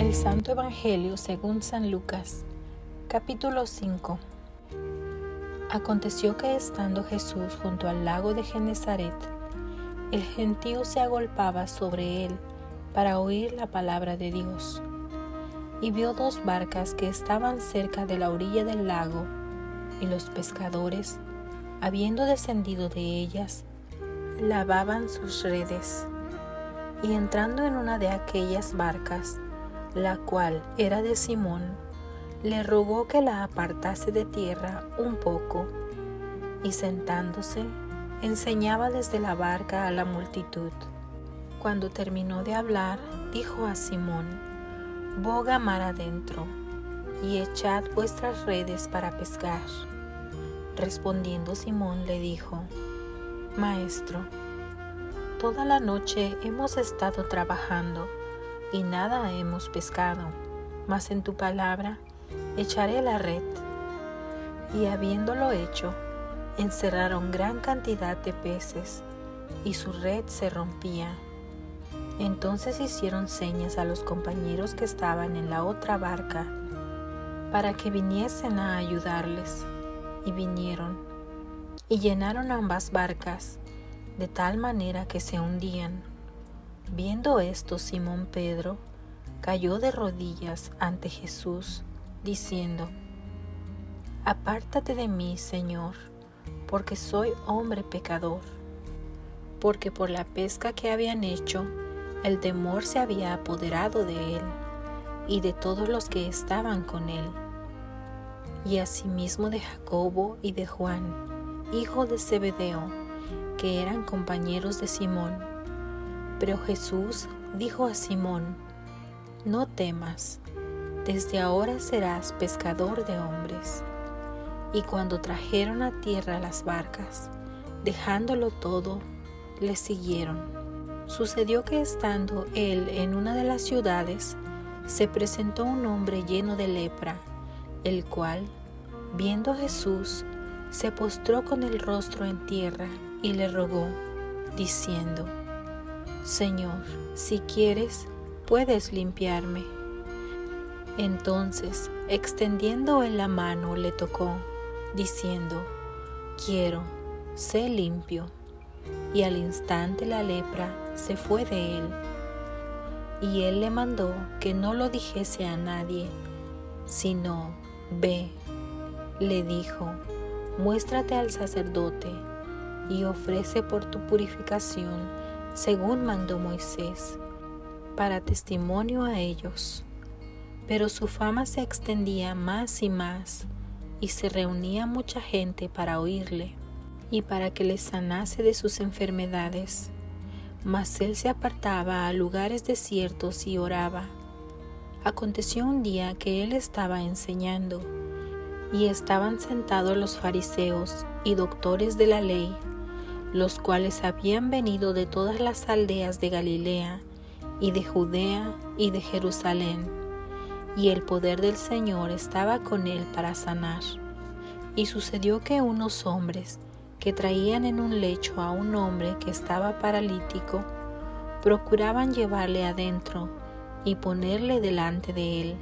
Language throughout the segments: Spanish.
El Santo Evangelio según San Lucas, capítulo 5. Aconteció que estando Jesús junto al lago de Genesaret, el gentío se agolpaba sobre él para oír la palabra de Dios. Y vio dos barcas que estaban cerca de la orilla del lago, y los pescadores, habiendo descendido de ellas, lavaban sus redes. Y entrando en una de aquellas barcas, la cual era de Simón, le rogó que la apartase de tierra un poco, y sentándose, enseñaba desde la barca a la multitud. Cuando terminó de hablar, dijo a Simón: boga mar adentro, y echad vuestras redes para pescar. Respondiendo Simón le dijo: Maestro, toda la noche hemos estado trabajando, y nada hemos pescado, mas en tu palabra echaré la red. Y habiéndolo hecho, encerraron gran cantidad de peces, y su red se rompía. Entonces hicieron señas a los compañeros que estaban en la otra barca, para que viniesen a ayudarles, y vinieron, y llenaron ambas barcas, de tal manera que se hundían. Viendo esto, Simón Pedro cayó de rodillas ante Jesús, diciendo: Apártate de mí, Señor, porque soy hombre pecador. Porque por la pesca que habían hecho, el temor se había apoderado de él y de todos los que estaban con él, y asimismo de Jacobo y de Juan, hijo de Zebedeo, que eran compañeros de Simón. Pero Jesús dijo a Simón: No temas, desde ahora serás pescador de hombres. Y cuando trajeron a tierra las barcas, dejándolo todo, le siguieron. Sucedió que estando él en una de las ciudades, se presentó un hombre lleno de lepra, el cual, viendo a Jesús, se postró con el rostro en tierra y le rogó, diciendo: Señor, si quieres, puedes limpiarme. Entonces, extendiendo él la mano, le tocó, diciendo: Quiero, sé limpio. Y al instante la lepra se fue de él. Y él le mandó que no lo dijese a nadie, sino: Ve, le dijo, muéstrate al sacerdote, y ofrece por tu purificación, según mandó Moisés, para testimonio a ellos. Pero su fama se extendía más y más, y se reunía mucha gente para oírle, y para que les sanase de sus enfermedades. Mas él se apartaba a lugares desiertos y oraba. Aconteció un día que él estaba enseñando, y estaban sentados los fariseos y doctores de la ley, los cuales habían venido de todas las aldeas de Galilea, y de Judea, y de Jerusalén, y el poder del Señor estaba con él para sanar. Y sucedió que unos hombres, que traían en un lecho a un hombre que estaba paralítico, procuraban llevarle adentro y ponerle delante de él,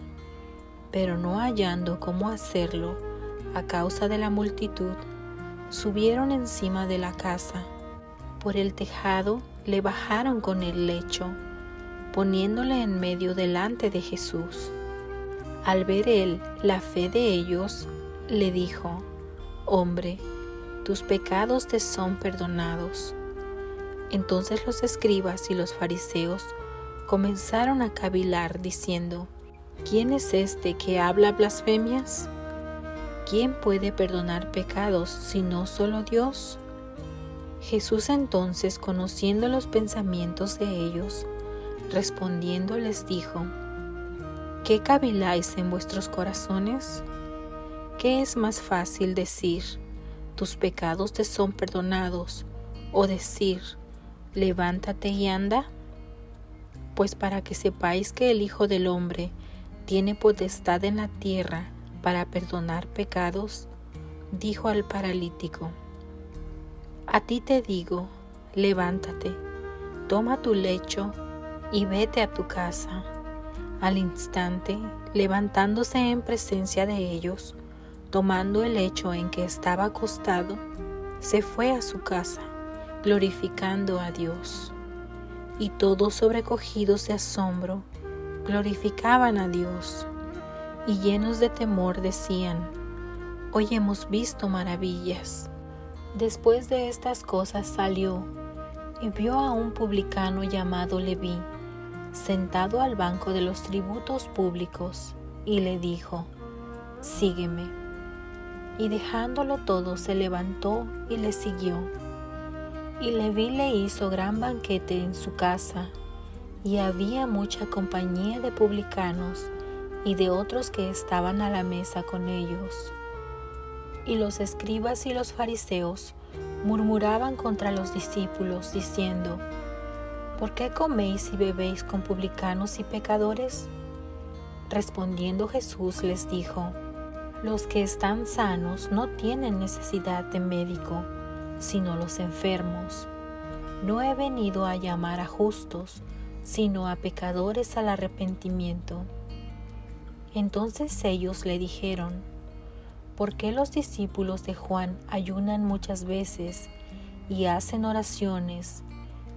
pero no hallando cómo hacerlo a causa de la multitud, subieron encima de la casa. Por el tejado le bajaron con el lecho, poniéndole en medio delante de Jesús. Al ver él la fe de ellos, le dijo: Hombre, tus pecados te son perdonados. Entonces los escribas y los fariseos comenzaron a cavilar, diciendo: ¿Quién es este que habla blasfemias? ¿Quién puede perdonar pecados sino solo Dios? Jesús entonces, conociendo los pensamientos de ellos, respondiendo les dijo: ¿Qué caviláis en vuestros corazones? ¿Qué es más fácil decir: tus pecados te son perdonados, o decir: levántate y anda? Pues para que sepáis que el Hijo del Hombre tiene potestad en la tierra para perdonar pecados, dijo al paralítico: A ti te digo, levántate, toma tu lecho y vete a tu casa. Al instante, levantándose en presencia de ellos, tomando el lecho en que estaba acostado, se fue a su casa, glorificando a Dios. Y todos, sobrecogidos de asombro, glorificaban a Dios, y llenos de temor decían: Hoy hemos visto maravillas. Después de estas cosas salió y vio a un publicano llamado Leví, sentado al banco de los tributos públicos, y le dijo: Sígueme. Y dejándolo todo, se levantó y le siguió. Y Leví le hizo gran banquete en su casa, y había mucha compañía de publicanos y de otros que estaban a la mesa con ellos. Y los escribas y los fariseos murmuraban contra los discípulos, diciendo: ¿Por qué coméis y bebéis con publicanos y pecadores? Respondiendo Jesús les dijo: Los que están sanos no tienen necesidad de médico, sino los enfermos. No he venido a llamar a justos, sino a pecadores al arrepentimiento. Entonces ellos le dijeron: ¿Por qué los discípulos de Juan ayunan muchas veces y hacen oraciones,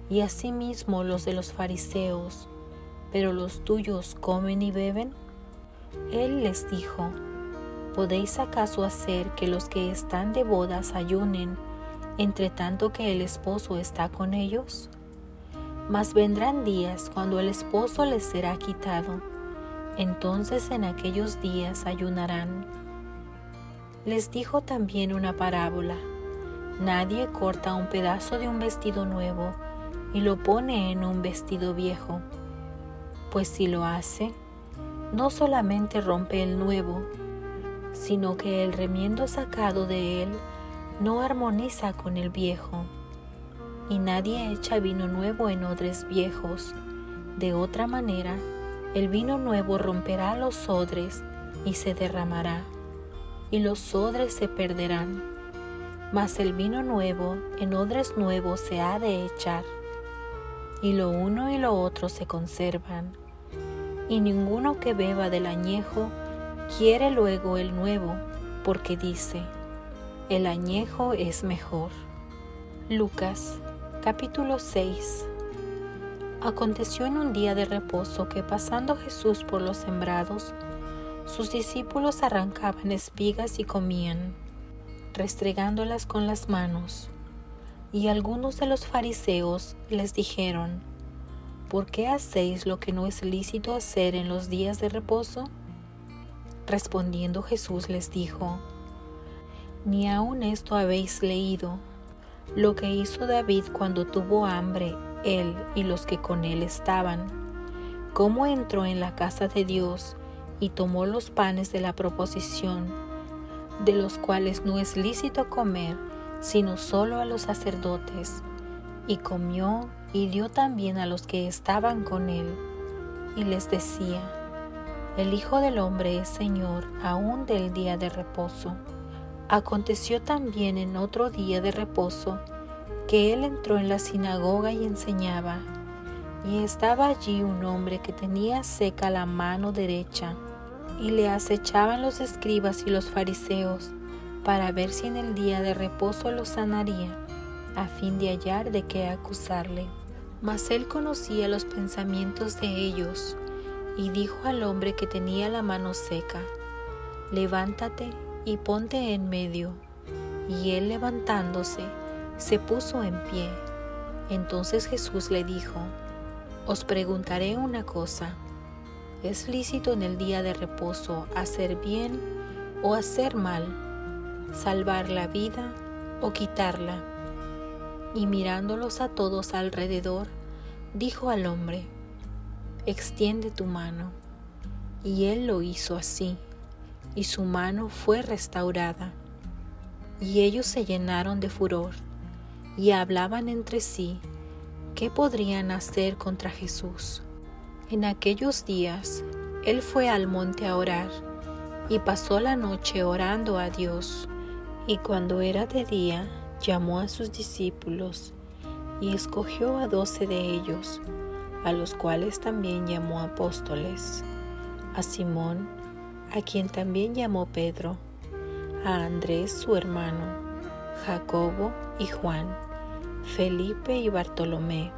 y asimismo los de los fariseos, pero los tuyos comen y beben? Él les dijo: ¿Podéis acaso hacer que los que están de bodas ayunen, entre tanto que el esposo está con ellos? Mas vendrán días cuando el esposo les será quitado. Entonces en aquellos días ayunarán. Les dijo también una parábola: Nadie corta un pedazo de un vestido nuevo y lo pone en un vestido viejo, pues si lo hace, no solamente rompe el nuevo, sino que el remiendo sacado de él no armoniza con el viejo. Y nadie echa vino nuevo en odres viejos. De otra manera, el vino nuevo romperá los odres y se derramará, y los odres se perderán. Mas el vino nuevo en odres nuevos se ha de echar, y lo uno y lo otro se conservan. Y ninguno que beba del añejo quiere luego el nuevo, porque dice: el añejo es mejor. Lucas capítulo 6. Aconteció en un día de reposo que, pasando Jesús por los sembrados, sus discípulos arrancaban espigas y comían, restregándolas con las manos. Y algunos de los fariseos les dijeron: ¿Por qué hacéis lo que no es lícito hacer en los días de reposo? Respondiendo Jesús les dijo: ¿Ni aun esto habéis leído? Lo que hizo David cuando tuvo hambre, él y los que con él estaban, cómo entró en la casa de Dios y tomó los panes de la proposición, de los cuales no es lícito comer, sino solo a los sacerdotes, y comió y dio también a los que estaban con él, y les decía: el Hijo del Hombre es Señor aún del día de reposo. Aconteció también en otro día de reposo que él entró en la sinagoga y enseñaba, y estaba allí un hombre que tenía seca la mano derecha, y le acechaban los escribas y los fariseos para ver si en el día de reposo lo sanaría, a fin de hallar de qué acusarle. Mas él conocía los pensamientos de ellos, y dijo al hombre que tenía la mano seca: levántate y ponte en medio. Y él, levantándose, se puso en pie. Entonces Jesús le dijo: os preguntaré una cosa: ¿es lícito en el día de reposo hacer bien o hacer mal, salvar la vida o quitarla? Y mirándolos a todos alrededor, dijo al hombre: extiende tu mano. Y él lo hizo así, y su mano fue restaurada. Y ellos se llenaron de furor, y hablaban entre sí qué podrían hacer contra Jesús. En aquellos días, él fue al monte a orar, y pasó la noche orando a Dios. Y cuando era de día, llamó a sus discípulos, y escogió a 12 de ellos, a los cuales también llamó apóstoles, a Simón, a quien también llamó Pedro, a Andrés su hermano, Jacobo y Juan, Felipe y Bartolomé,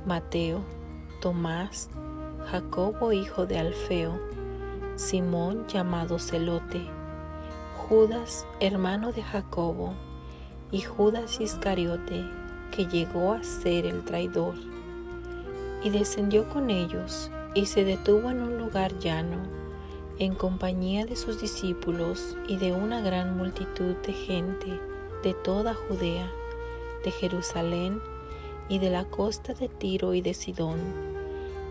Mateo, Tomás, Jacobo hijo de Alfeo, Simón llamado Celote, Judas hermano de Jacobo, y Judas Iscariote, que llegó a ser el traidor. Y descendió con ellos, y se detuvo en un lugar llano, en compañía de sus discípulos y de una gran multitud de gente de toda Judea, de Jerusalén y de la costa de Tiro y de Sidón,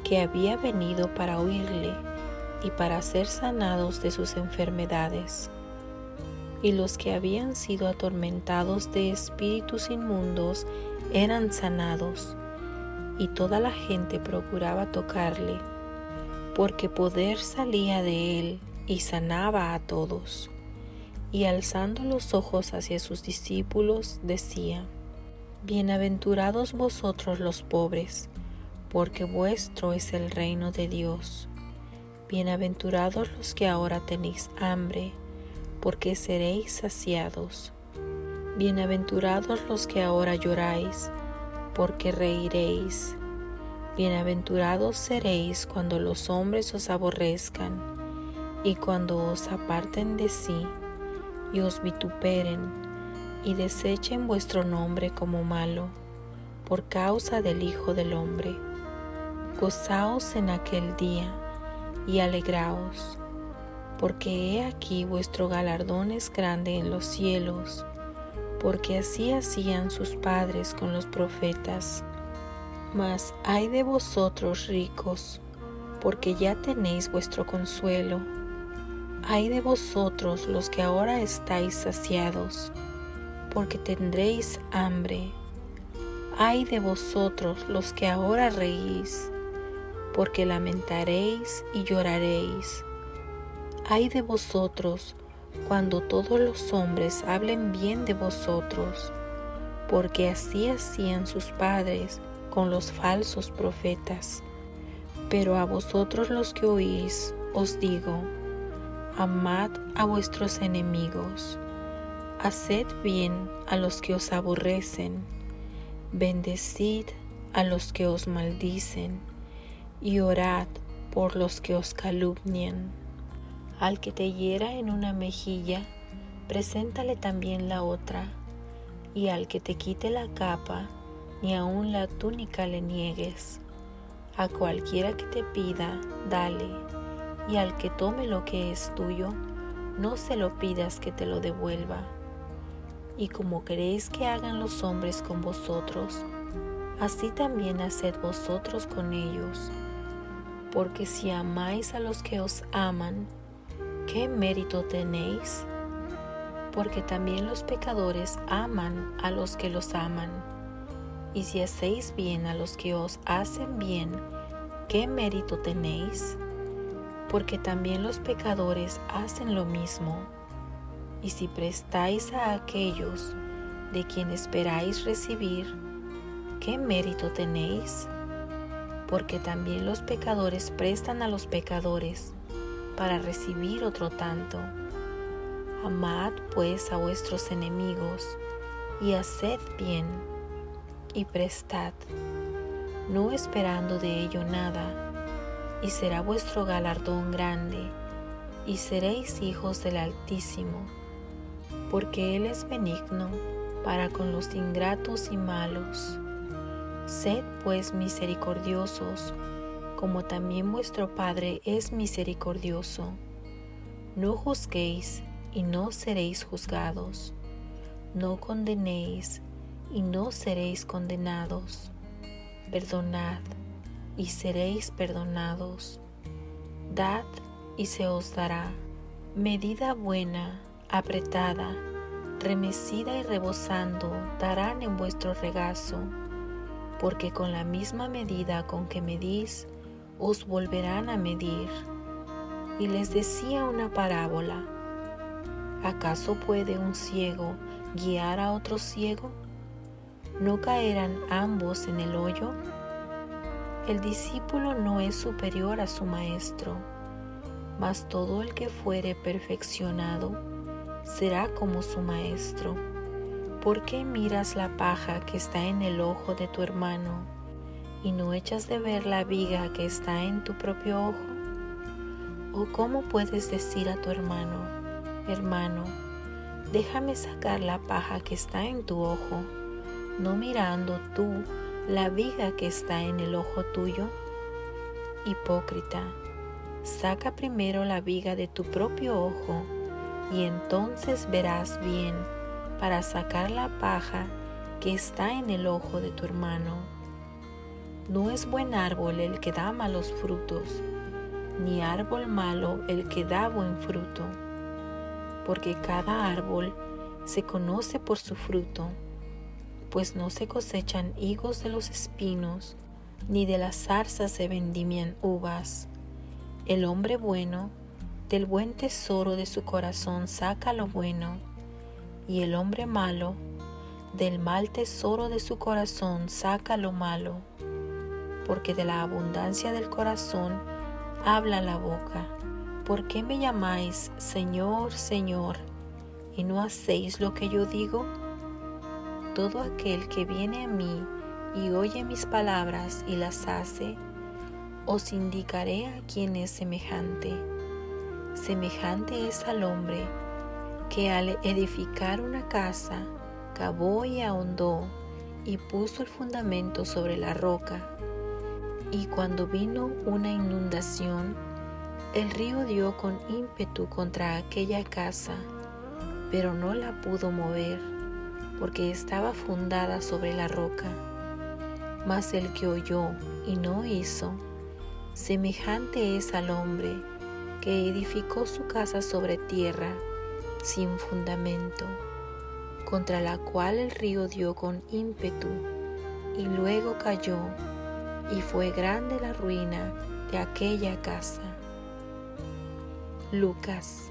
que había venido para oírle y para ser sanados de sus enfermedades. Y los que habían sido atormentados de espíritus inmundos eran sanados, y toda la gente procuraba tocarle, porque poder salía de él y sanaba a todos. Y alzando los ojos hacia sus discípulos, decía: Bienaventurados vosotros los pobres, porque vuestro es el reino de Dios. Bienaventurados los que ahora tenéis hambre, porque seréis saciados. Bienaventurados los que ahora lloráis, porque reiréis. Bienaventurados seréis cuando los hombres os aborrezcan, y cuando os aparten de sí, y os vituperen, y desechen vuestro nombre como malo, por causa del Hijo del Hombre. Gozaos en aquel día, y alegraos, porque he aquí vuestro galardón es grande en los cielos, porque así hacían sus padres con los profetas. Mas ay de vosotros ricos, porque ya tenéis vuestro consuelo. Ay de vosotros los que ahora estáis saciados, porque tendréis hambre. Ay de vosotros los que ahora reís, porque lamentaréis y lloraréis. Ay de vosotros cuando todos los hombres hablen bien de vosotros, porque así hacían sus padres con los falsos profetas. Pero a vosotros los que oís, os digo: amad a vuestros enemigos, haced bien a los que os aborrecen, bendecid a los que os maldicen, y orad por los que os calumnian. Al que te hiera en una mejilla, preséntale también la otra, y al que te quite la capa, ni aun la túnica le niegues. A cualquiera que te pida, dale, y al que tome lo que es tuyo, no se lo pidas que te lo devuelva. Y como queréis que hagan los hombres con vosotros, así también haced vosotros con ellos. Porque si amáis a los que os aman, ¿qué mérito tenéis? Porque también los pecadores aman a los que los aman. Y si hacéis bien a los que os hacen bien, ¿qué mérito tenéis? Porque también los pecadores hacen lo mismo. Y si prestáis a aquellos de quienes esperáis recibir, ¿qué mérito tenéis? Porque también los pecadores prestan a los pecadores para recibir otro tanto. Amad pues a vuestros enemigos, y haced bien, y prestad, no esperando de ello nada, y será vuestro galardón grande, y seréis hijos del Altísimo, porque Él es benigno para con los ingratos y malos. Sed pues misericordiosos, como también vuestro Padre es misericordioso. No juzguéis, y no seréis juzgados. No condenéis, y no seréis condenados. Perdonad, y seréis perdonados. Dad, y se os dará. Medida buena, apretada, remecida y rebosando, darán en vuestro regazo, porque con la misma medida con que medís, os volverán a medir. Y les decía una parábola: ¿acaso puede un ciego guiar a otro ciego? ¿No caerán ambos en el hoyo? El discípulo no es superior a su maestro, mas todo el que fuere perfeccionado será como su maestro. ¿Por qué miras la paja que está en el ojo de tu hermano y no echas de ver la viga que está en tu propio ojo? ¿O cómo puedes decir a tu hermano: hermano, déjame sacar la paja que está en tu ojo, no mirando tú la viga que está en el ojo tuyo? Hipócrita, saca primero la viga de tu propio ojo, y entonces verás bien para sacar la paja que está en el ojo de tu hermano. No es buen árbol el que da malos frutos, ni árbol malo el que da buen fruto, porque cada árbol se conoce por su fruto, pues no se cosechan higos de los espinos, ni de las zarzas se vendimian uvas. El hombre bueno del buen tesoro de su corazón saca lo bueno, y el hombre malo del mal tesoro de su corazón saca lo malo, porque de la abundancia del corazón habla la boca. ¿Por qué me llamáis Señor, Señor, y no hacéis lo que yo digo? Todo aquel que viene a mí y oye mis palabras y las hace, os indicaré a quién es semejante. Semejante es al hombre que al edificar una casa cavó y ahondó y puso el fundamento sobre la roca. Y cuando vino una inundación, el río dio con ímpetu contra aquella casa, pero no la pudo mover, porque estaba fundada sobre la roca. Mas el que oyó y no hizo, semejante es al hombre que edificó su casa sobre tierra sin fundamento, contra la cual el río dio con ímpetu, y luego cayó, y fue grande la ruina de aquella casa. Lucas,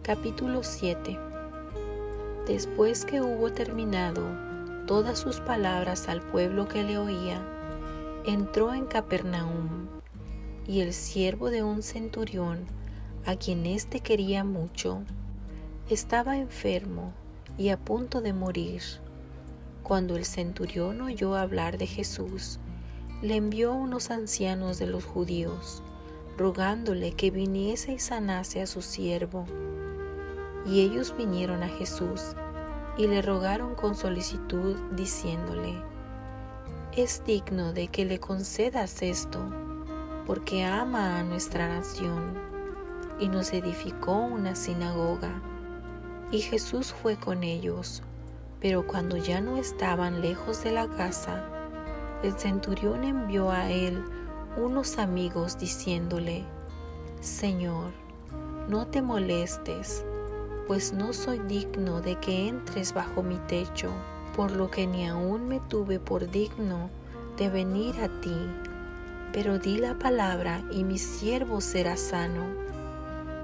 capítulo 7. Después que hubo terminado todas sus palabras al pueblo que le oía, entró en Capernaum, y el siervo de un centurión, a quien éste quería mucho, estaba enfermo y a punto de morir. Cuando el centurión oyó hablar de Jesús, le envió unos ancianos de los judíos, rogándole que viniese y sanase a su siervo. Y ellos vinieron a Jesús y le rogaron con solicitud, diciéndole: es digno de que le concedas esto, porque ama a nuestra nación, y nos edificó una sinagoga. Y Jesús fue con ellos, pero cuando ya no estaban lejos de la casa, el centurión envió a él unos amigos diciéndole: Señor, no te molestes, pues no soy digno de que entres bajo mi techo, por lo que ni aún me tuve por digno de venir a ti. Pero di la palabra y mi siervo será sano,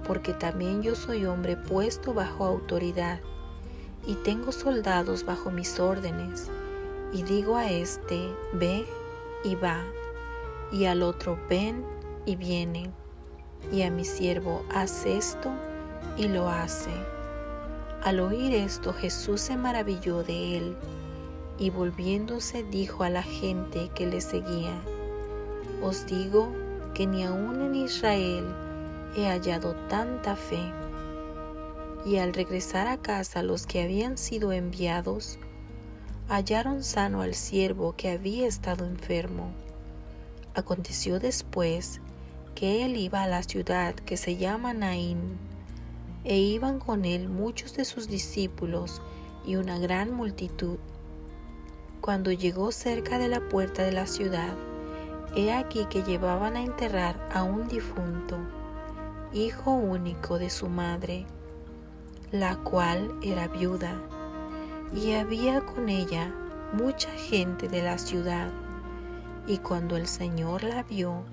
porque también yo soy hombre puesto bajo autoridad, y tengo soldados bajo mis órdenes, y digo a este: ve, y va, y al otro: ven, y viene, y a mi siervo: haz esto, y lo hace. Al oír esto, Jesús se maravilló de él, y volviéndose dijo a la gente que le seguía: os digo que ni aun en Israel he hallado tanta fe. Y al regresar a casa los que habían sido enviados, hallaron sano al siervo que había estado enfermo. Aconteció después que él iba a la ciudad que se llama Naín, e iban con él muchos de sus discípulos y una gran multitud. Cuando llegó cerca de la puerta de la ciudad, he aquí que llevaban a enterrar a un difunto, hijo único de su madre, la cual era viuda, y había con ella mucha gente de la ciudad. Y cuando el Señor la vio,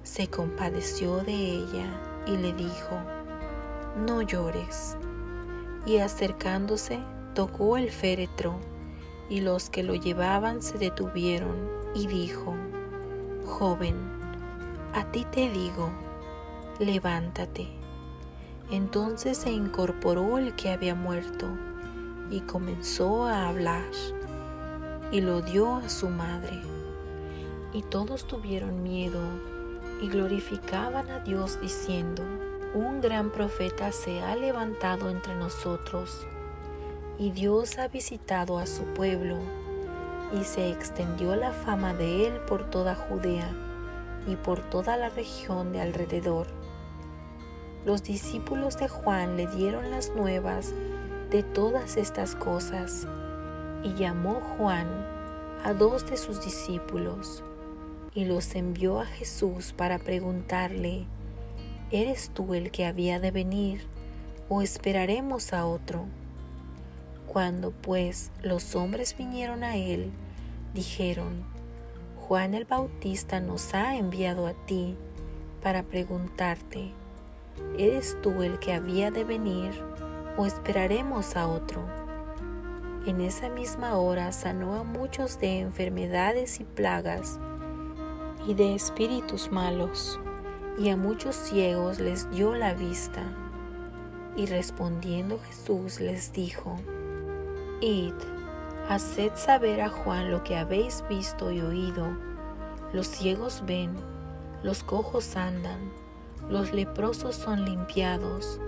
se compadeció de ella y le dijo: no llores. Y acercándose, tocó el féretro, y los que lo llevaban se detuvieron, y dijo: Joven, a ti te digo, levántate. Entonces se incorporó el que había muerto y comenzó a hablar, y lo dio a su madre. Y todos tuvieron miedo y glorificaban a Dios diciendo: un gran profeta se ha levantado entre nosotros, y Dios ha visitado a su pueblo. Y se extendió la fama de él por toda Judea y por toda la región de alrededor. Los discípulos de Juan le dieron las nuevas de todas estas cosas, y llamó Juan a 2 de sus discípulos, y los envió a Jesús para preguntarle: ¿eres tú el que había de venir, o esperaremos a otro? Cuando pues los hombres vinieron a él, dijeron: Juan el Bautista nos ha enviado a ti para preguntarte: ¿eres tú el que había de venir, o esperaremos a otro? En esa misma hora sanó a muchos de enfermedades y plagas y de espíritus malos, y a muchos ciegos les dio la vista. Y respondiendo Jesús les dijo: Id, haced saber a Juan lo que habéis visto y oído. Los ciegos ven, los cojos andan, los leprosos son limpiados,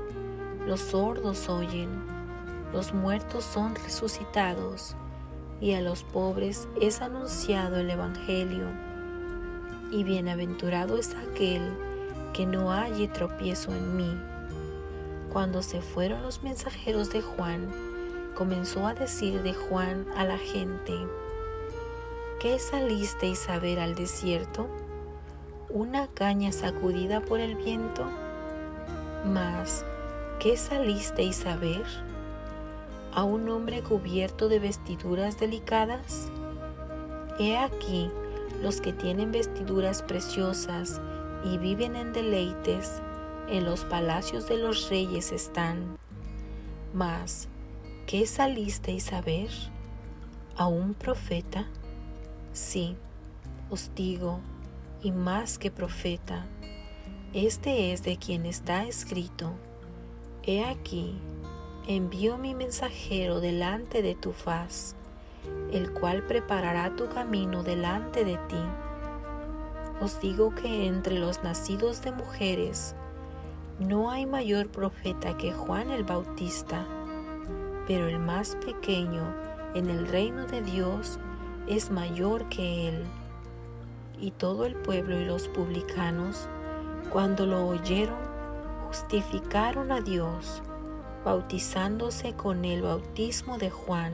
los sordos oyen, los muertos son resucitados, y a los pobres es anunciado el Evangelio. Y bienaventurado es aquel que no halle tropiezo en mí. Cuando se fueron los mensajeros de Juan, comenzó a decir de Juan a la gente: ¿qué salisteis a ver al desierto? ¿Una caña sacudida por el viento? Mas, ¿qué salisteis a ver? ¿A un hombre cubierto de vestiduras delicadas? He aquí, los que tienen vestiduras preciosas y viven en deleites, en los palacios de los reyes están. Mas, ¿qué salisteis a ver? ¿A un profeta? Sí, os digo, y más que profeta. Este es de quien está escrito: He aquí, envío mi mensajero delante de tu faz, el cual preparará tu camino delante de ti. Os digo que entre los nacidos de mujeres no hay mayor profeta que Juan el Bautista, pero el más pequeño en el reino de Dios es mayor que él. Y todo el pueblo y los publicanos, cuando lo oyeron, justificaron a Dios, bautizándose con el bautismo de Juan.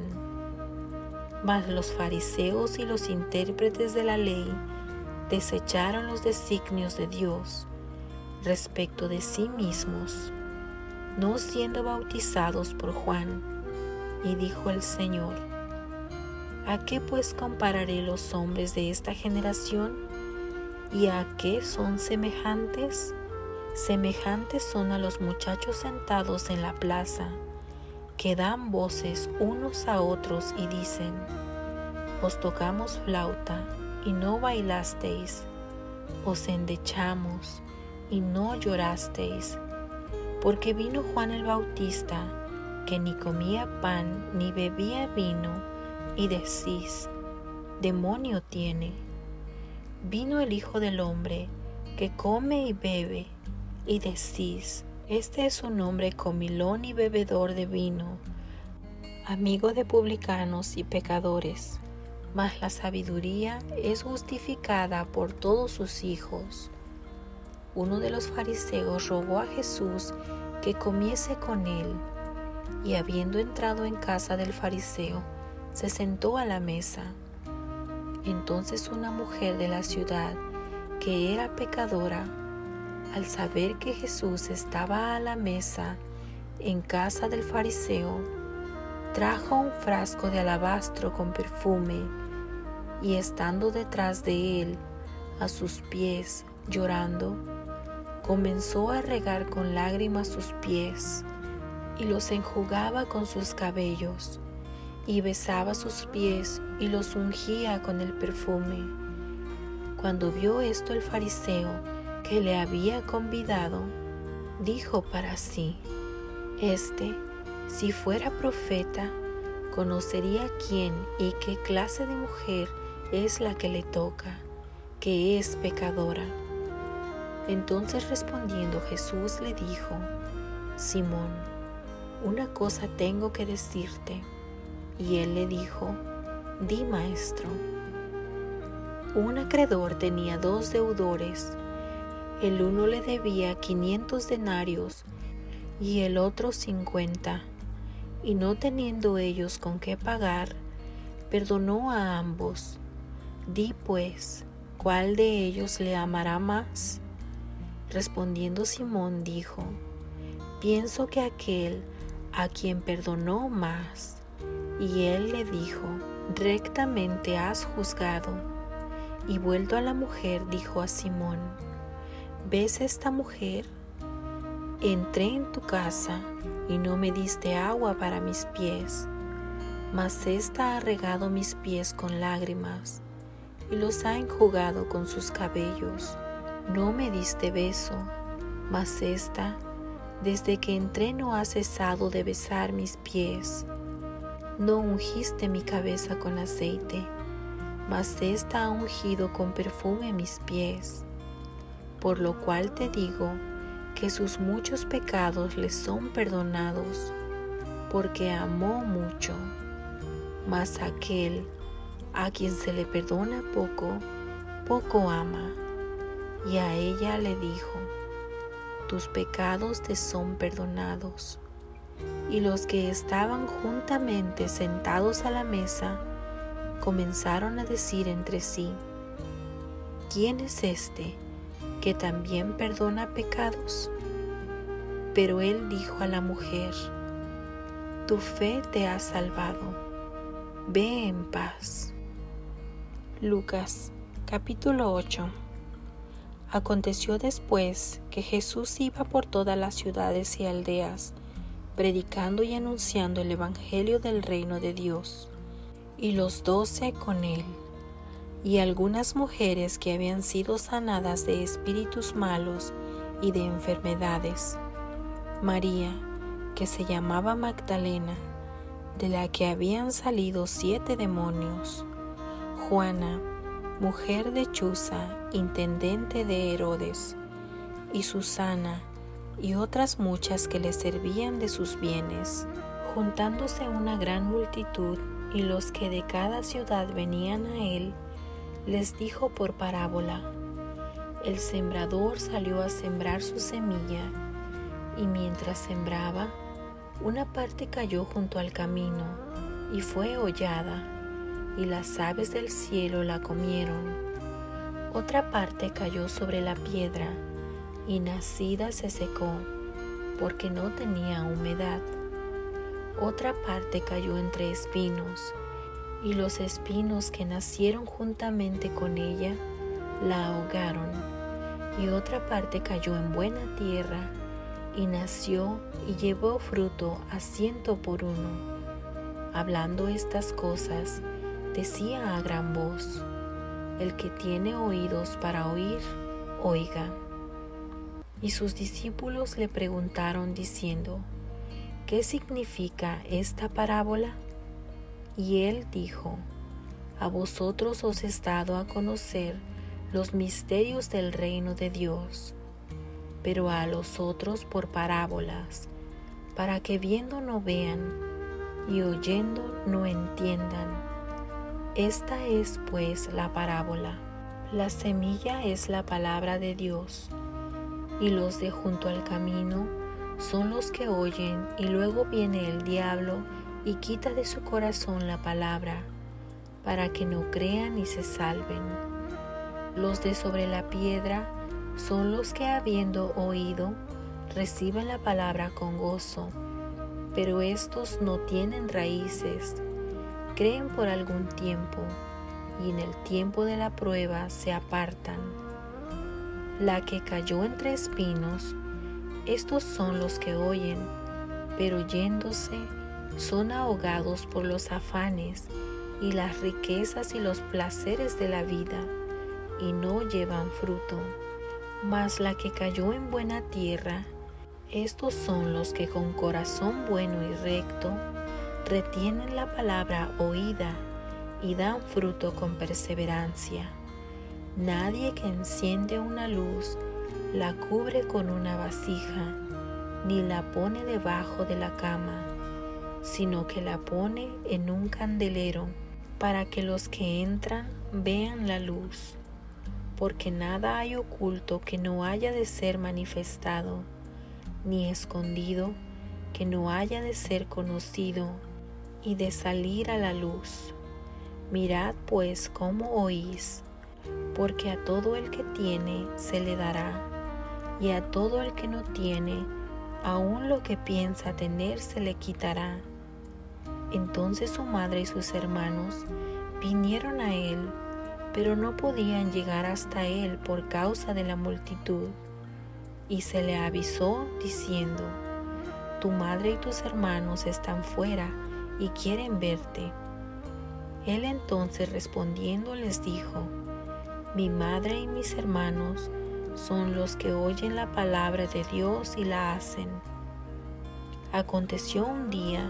Mas los fariseos y los intérpretes de la ley desecharon los designios de Dios respecto de sí mismos, no siendo bautizados por Juan. Y dijo el Señor: ¿a qué pues compararé los hombres de esta generación? ¿Y a qué son semejantes? Semejantes son a los muchachos sentados en la plaza, que dan voces unos a otros y dicen: os tocamos flauta y no bailasteis, os endechamos y no llorasteis. Porque vino Juan el Bautista, que ni comía pan ni bebía vino, y decís: demonio tiene. Vino el Hijo del Hombre, que come y bebe, y decís: este es un hombre comilón y bebedor de vino, amigo de publicanos y pecadores. Mas la sabiduría es justificada por todos sus hijos. Uno de los fariseos rogó a Jesús que comiese con él, y habiendo entrado en casa del fariseo, se sentó a la mesa. Entonces una mujer de la ciudad, que era pecadora, al saber que Jesús estaba a la mesa en casa del fariseo, trajo un frasco de alabastro con perfume, y estando detrás de él, a sus pies, llorando, comenzó a regar con lágrimas sus pies, y los enjugaba con sus cabellos, y besaba sus pies y los ungía con el perfume. Cuando vio esto el fariseo que le había convidado, dijo para sí: si fuera profeta, conocería quién y qué clase de mujer es la que le toca, que es pecadora. Entonces respondiendo Jesús le dijo: Simón, una cosa tengo que decirte. Y él le dijo: Di, maestro. Un acreedor tenía 2 deudores. El uno le debía 500 denarios y el otro 50. Y no teniendo ellos con qué pagar, perdonó a ambos. Di pues, ¿cuál de ellos le amará más? Respondiendo Simón dijo: Pienso que aquel a quien perdonó más. Y él le dijo: Rectamente has juzgado. Y vuelto a la mujer, dijo a Simón: ¿Ves esta mujer? Entré en tu casa y no me diste agua para mis pies, mas ésta ha regado mis pies con lágrimas y los ha enjugado con sus cabellos. No me diste beso, mas ésta, desde que entré, no ha cesado de besar mis pies. No ungiste mi cabeza con aceite, mas ésta ha ungido con perfume mis pies. Por lo cual te digo que sus muchos pecados le son perdonados, porque amó mucho. Mas aquel a quien se le perdona poco, poco ama. Y a ella le dijo: Tus pecados te son perdonados. Y los que estaban juntamente sentados a la mesa comenzaron a decir entre sí: ¿Quién es este que también perdona pecados? Pero él dijo a la mujer: Tu fe te ha salvado, ve en paz. Lucas capítulo 8. Aconteció después que Jesús iba por todas las ciudades y aldeas, predicando y anunciando el evangelio del reino de Dios, y los 12 con él, y algunas mujeres que habían sido sanadas de espíritus malos y de enfermedades: María, que se llamaba Magdalena, de la que habían salido 7 demonios; Juana, mujer de Chuza, intendente de Herodes; y Susana, y otras muchas que le servían de sus bienes. Juntándose una gran multitud y los que de cada ciudad venían a él, les dijo por parábola: El sembrador salió a sembrar su semilla, y mientras sembraba, una parte cayó junto al camino y fue hollada, y las aves del cielo la comieron. Otra parte cayó sobre la piedra, y nacida se secó, porque no tenía humedad. Otra parte cayó entre espinos, y los espinos que nacieron juntamente con ella la ahogaron. Y otra parte cayó en buena tierra, y nació y llevó fruto a 100 por 1. Hablando estas cosas, decía a gran voz: El que tiene oídos para oír, oiga. Y sus discípulos le preguntaron diciendo: ¿Qué significa esta parábola? Y él dijo: A vosotros os he dado a conocer los misterios del reino de Dios, pero a los otros por parábolas, para que viendo no vean, y oyendo no entiendan. Esta es pues la parábola. La semilla es la palabra de Dios, y los de junto al camino son los que oyen, y luego viene el diablo y quita de su corazón la palabra, para que no crean y se salven. Los de sobre la piedra son los que, habiendo oído, reciben la palabra con gozo, pero estos no tienen raíces, creen por algún tiempo, y en el tiempo de la prueba se apartan. La que cayó entre espinos, estos son los que oyen, pero yéndose son ahogados por los afanes y las riquezas y los placeres de la vida, y no llevan fruto. Mas la que cayó en buena tierra, estos son los que con corazón bueno y recto retienen la palabra oída y dan fruto con perseverancia. Nadie que enciende una luz la cubre con una vasija, ni la pone debajo de la cama, sino que la pone en un candelero, para que los que entran vean la luz. Porque nada hay oculto que no haya de ser manifestado, ni escondido que no haya de ser conocido y de salir a la luz. Mirad pues cómo oís, porque a todo el que tiene se le dará, y a todo el que no tiene, aun lo que piensa tener se le quitará. Entonces su madre y sus hermanos vinieron a él, pero no podían llegar hasta él por causa de la multitud. Y se le avisó diciendo: Tu madre y tus hermanos están fuera y quieren verte. Él entonces respondiendo les dijo: Mi madre y mis hermanos son los que oyen la palabra de Dios y la hacen. Aconteció un día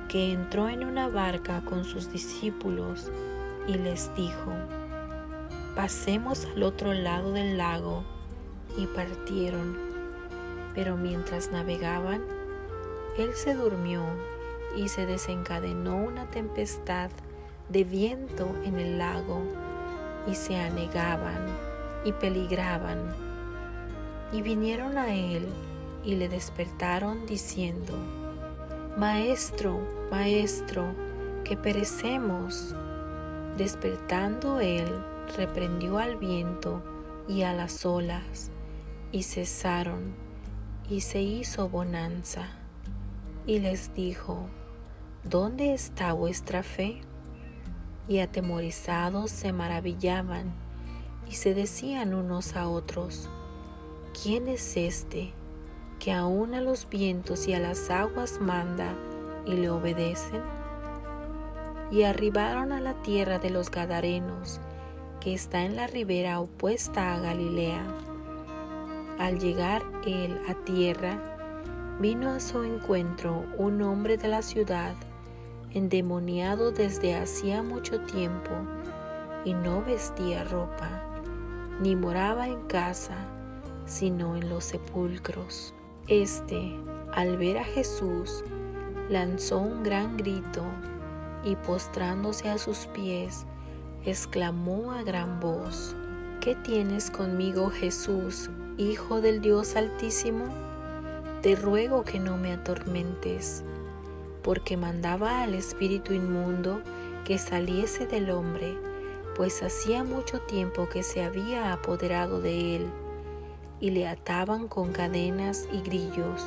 que entró en una barca con sus discípulos y les dijo: Pasemos al otro lado del lago. Y partieron. Pero mientras navegaban, él se durmió y se desencadenó una tempestad de viento en el lago, y se anegaban y peligraban. Y vinieron a él y le despertaron diciendo: Maestro, Maestro, que perecemos. Despertando él, reprendió al viento y a las olas, y cesaron, y se hizo bonanza. Y les dijo: ¿Dónde está vuestra fe? Y atemorizados se maravillaban, y se decían unos a otros: ¿Quién es este, que aun a los vientos y a las aguas manda, y le obedecen? Y arribaron a la tierra de los Gadarenos, que está en la ribera opuesta a Galilea. Al llegar él a tierra, vino a su encuentro un hombre de la ciudad, endemoniado desde hacía mucho tiempo, y no vestía ropa, ni moraba en casa, sino en los sepulcros. Este, al ver a Jesús, lanzó un gran grito, y postrándose a sus pies, exclamó a gran voz: ¿Qué tienes conmigo, Jesús, Hijo del Dios Altísimo? Te ruego que no me atormentes. Porque mandaba al espíritu inmundo que saliese del hombre, pues hacía mucho tiempo que se había apoderado de él, y le ataban con cadenas y grillos.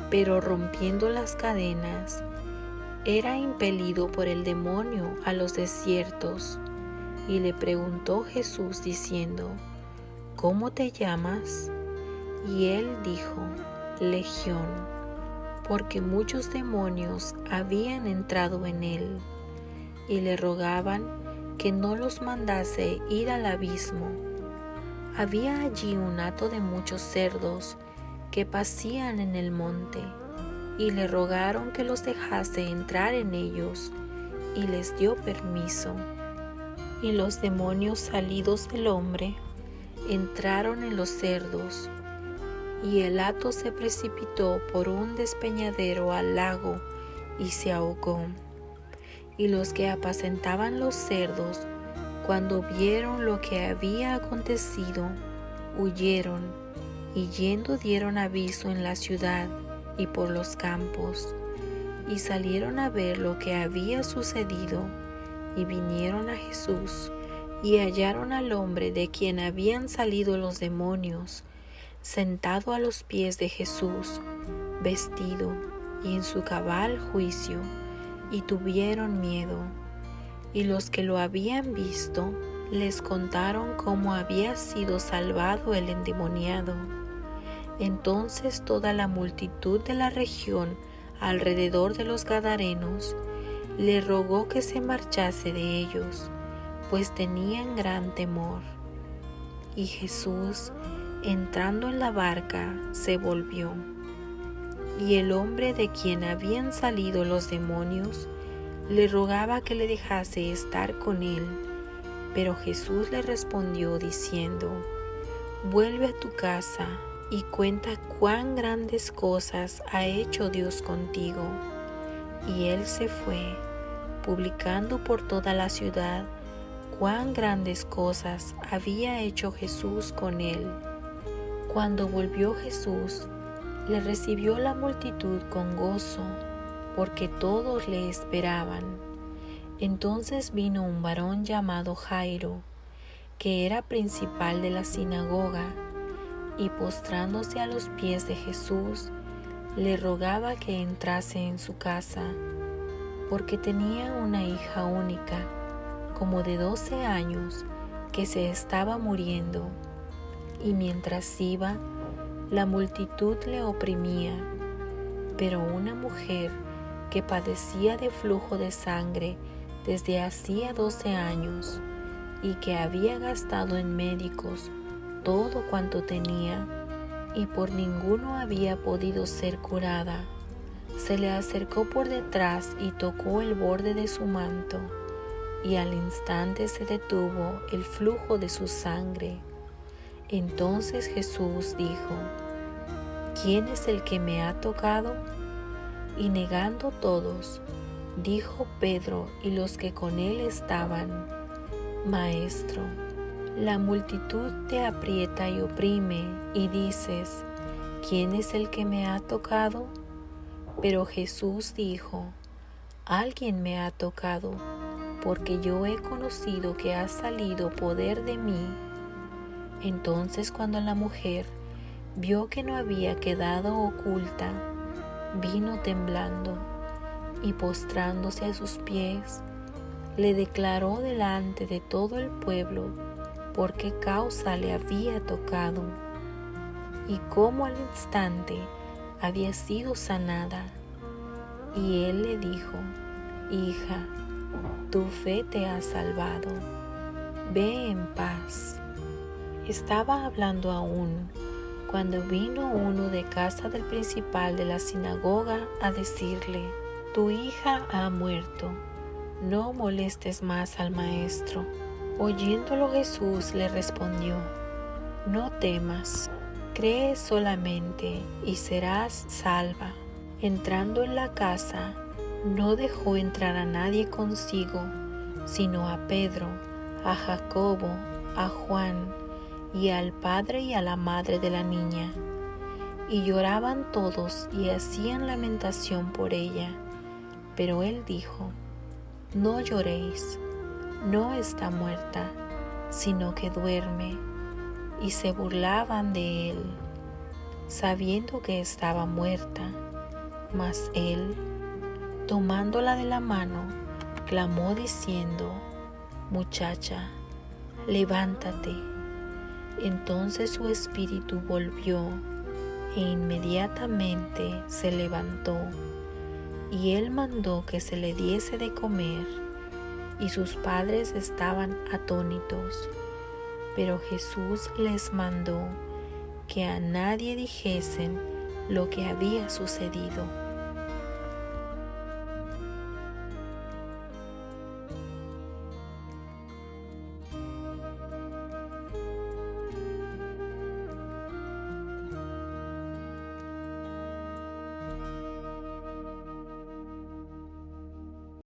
Pero rompiendo las cadenas, era impelido por el demonio a los desiertos. Y le preguntó Jesús diciendo: ¿Cómo te llamas? Y él dijo: Legión, porque muchos demonios habían entrado en él, y le rogaban que no los mandase ir al abismo. Había allí un hato de muchos cerdos que pacían en el monte, y le rogaron que los dejase entrar en ellos, y les dio permiso. Y los demonios salidos del hombre entraron en los cerdos, y el hato se precipitó por un despeñadero al lago y se ahogó. Y los que apacentaban los cerdos, cuando vieron lo que había acontecido, huyeron, y yendo dieron aviso en la ciudad y por los campos, y salieron a ver lo que había sucedido, y vinieron a Jesús, y hallaron al hombre de quien habían salido los demonios, sentado a los pies de Jesús, vestido y en su cabal juicio, y tuvieron miedo. Y los que lo habían visto les contaron cómo había sido salvado el endemoniado. Entonces toda la multitud de la región alrededor de los Gadarenos le rogó que se marchase de ellos, pues tenían gran temor. Y Jesús, entrando en la barca, se volvió. Y el hombre de quien habían salido los demonios le rogaba que le dejase estar con él. Pero Jesús le respondió diciendo: vuelve a tu casa y cuenta cuán grandes cosas ha hecho Dios contigo. Y él se fue, publicando por toda la ciudad cuán grandes cosas había hecho Jesús con él. Cuando volvió Jesús, le recibió la multitud con gozo, porque todos le esperaban. Entonces vino un varón llamado Jairo, que era principal de la sinagoga, y postrándose a los pies de Jesús, le rogaba que entrase en su casa, porque tenía una hija única, como de 12 años, que se estaba muriendo. Y mientras iba, la multitud le oprimía. Pero una mujer que padecía de flujo de sangre desde hacía 12 años, y que había gastado en médicos todo cuanto tenía, y por ninguno había podido ser curada, se le acercó por detrás y tocó el borde de su manto, y al instante se detuvo el flujo de su sangre. Entonces Jesús dijo: ¿quién es el que me ha tocado? Y negando todos, dijo Pedro y los que con él estaban: Maestro, la multitud te aprieta y oprime, y dices: ¿quién es el que me ha tocado? Pero Jesús dijo: alguien me ha tocado, porque yo he conocido que ha salido poder de mí. Entonces, cuando la mujer vio que no había quedado oculta, vino temblando, y postrándose a sus pies, le declaró delante de todo el pueblo por qué causa le había tocado, y cómo al instante había sido sanada. Y él le dijo: hija, tu fe te ha salvado, ve en paz. Estaba hablando aún cuando vino uno de casa del principal de la sinagoga a decirle: tu hija ha muerto, no molestes más al maestro. Oyéndolo Jesús le respondió: no temas, cree solamente y serás salva. Entrando en la casa, no dejó entrar a nadie consigo, sino a Pedro, a Jacobo, a Juan, y al padre y a la madre de la niña. Y lloraban todos y hacían lamentación por ella. Pero él dijo: no lloréis, no está muerta, sino que duerme. Y se burlaban de él, sabiendo que estaba muerta. Mas él, tomándola de la mano, clamó diciendo: muchacha, levántate. Entonces su espíritu volvió, e inmediatamente se levantó. Y él mandó que se le diese de comer, y sus padres estaban atónitos. Pero Jesús les mandó que a nadie dijesen lo que había sucedido.